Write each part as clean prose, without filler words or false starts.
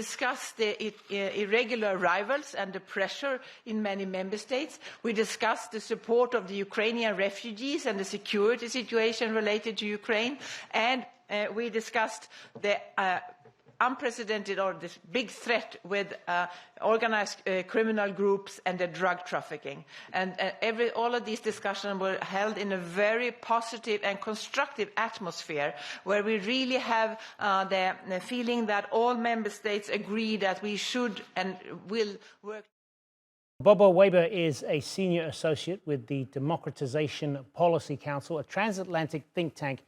discussed the irregular arrivals and the pressure in many member states. We discussed the support of the Ukrainian refugees and the security situation related to Ukraine. And we discussed the unprecedented or this big threat with organized criminal groups and the drug trafficking. And all of these discussions were held in a very positive and constructive atmosphere where we really have the feeling that all member states agree that we should and will work. Bobo Weber is a senior associate with the Democratization Policy Council, a transatlantic think tank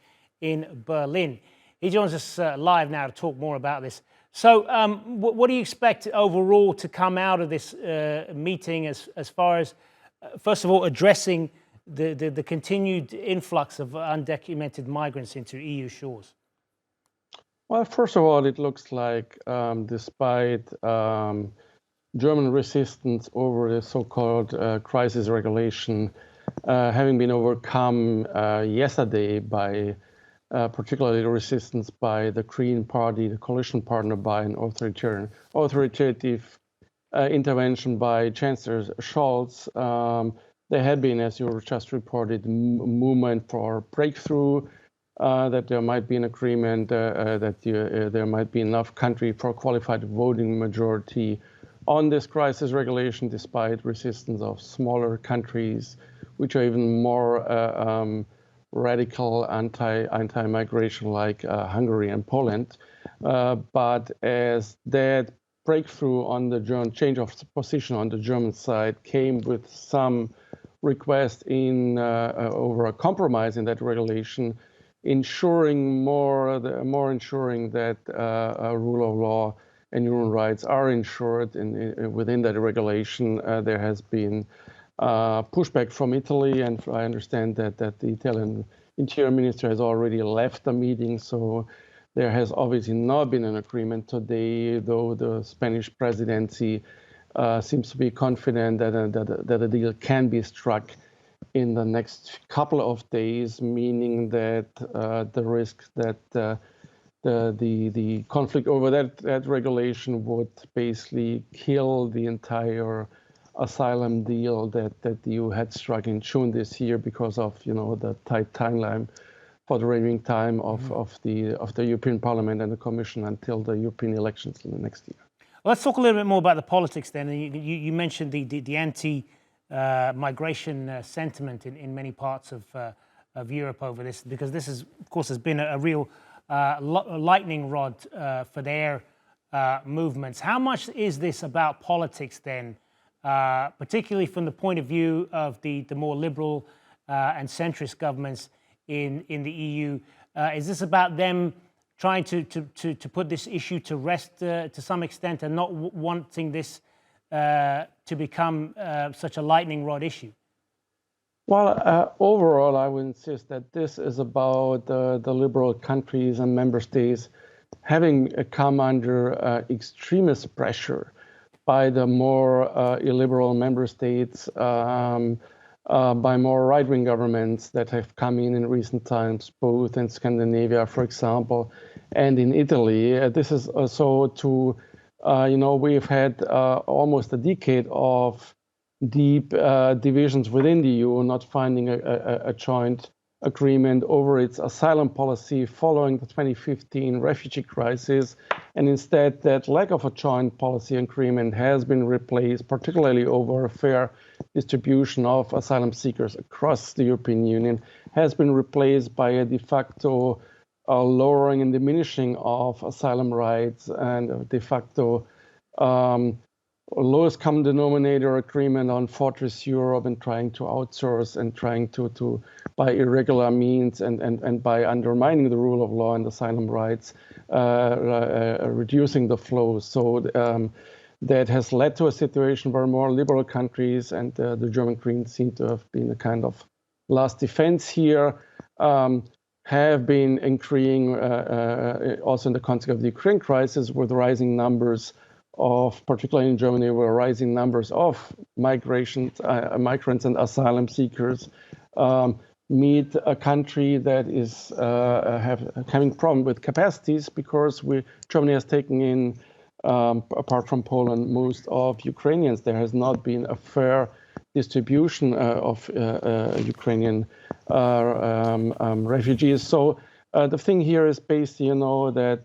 in Berlin. He joins us live now to talk more about this. So what do you expect overall to come out of this meeting as far as, first of all, addressing the continued influx of undocumented migrants into EU shores? Well, first of all, it looks like despite German resistance over the so-called crisis regulation having been overcome yesterday by particularly the resistance by the Green Party, the coalition partner, by an authoritative intervention by Chancellor Scholz. There had been, as you just reported, movement for breakthrough, that there might be an agreement, that there might be enough country for qualified voting majority on this crisis regulation, despite resistance of smaller countries, which are even more radical anti-migration like Hungary and Poland. But as that breakthrough on the German change of position on the German side came with some request in over a compromise in that regulation, ensuring ensuring that rule of law and human rights are ensured within that regulation, there has been pushback from Italy, and I understand that the Italian Interior Minister has already left the meeting, so there has obviously not been an agreement today, though the Spanish presidency seems to be confident that a deal can be struck in the next couple of days, meaning that the risk that the conflict over that regulation would basically kill the entire asylum deal that the EU had struck in June this year because of the tight timeline for the remaining time of the European Parliament and the Commission until the European elections in the next year. Well, let's talk a little bit more about the politics then. You mentioned the anti-migration sentiment in many parts of Europe over this, because this is, of course, has been a real lightning rod for their movements. How much is this about politics then? Particularly from the point of view of the more liberal and centrist governments in the EU. Is this about them trying to put this issue to rest to some extent and not wanting this to become such a lightning rod issue? Well, overall, I would insist that this is about the liberal countries and member states having come under extremist pressure by the more illiberal member states, by more right-wing governments that have come in recent times, both in Scandinavia, for example, and in Italy. This is also to, we've had almost a decade of deep divisions within the EU, not finding a joint agreement over its asylum policy following the 2015 refugee crisis. And instead, that lack of a joint policy agreement has been replaced, particularly over a fair distribution of asylum seekers across the European Union, has been replaced by a de facto lowering and diminishing of asylum rights and a de facto lowest common denominator agreement on Fortress Europe and trying to outsource and trying to by irregular means and by undermining the rule of law and asylum rights, reducing the flow. So that has led to a situation where more liberal countries, and the German Greens seem to have been a kind of last defense here, have been increasing also in the context of the Ukraine crisis with rising numbers of, particularly in Germany, where rising numbers of migrants and asylum seekers meet a country that is having problem with capacities, because Germany has taken in apart from Poland, most of Ukrainians. There has not been a fair distribution of Ukrainian refugees. So the thing here is based, that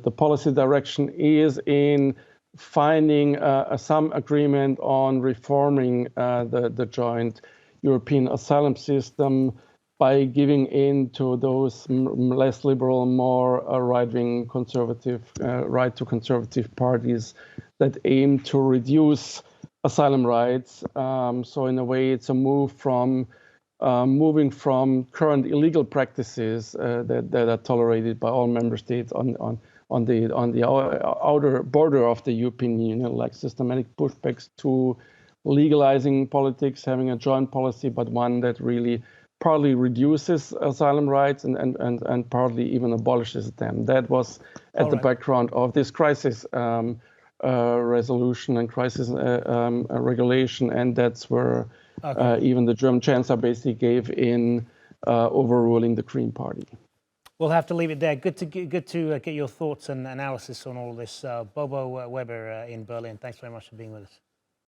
the policy direction is in finding some agreement on reforming the joint European asylum system by giving in to those less liberal, more right-wing conservative, right-to-conservative parties that aim to reduce asylum rights. So in a way, it's a move from moving from current illegal practices that are tolerated by all member states on the outer border of the European Union, like systematic pushbacks, to legalizing politics, having a joint policy, but one that really partly reduces asylum rights and partly even abolishes them. That was at the background of this crisis resolution and crisis regulation, and that's where even the German Chancellor basically gave in, overruling the Green Party. We'll have to leave it there. Good to get your thoughts and analysis on all this. Bobo Weber in Berlin, thanks very much for being with us.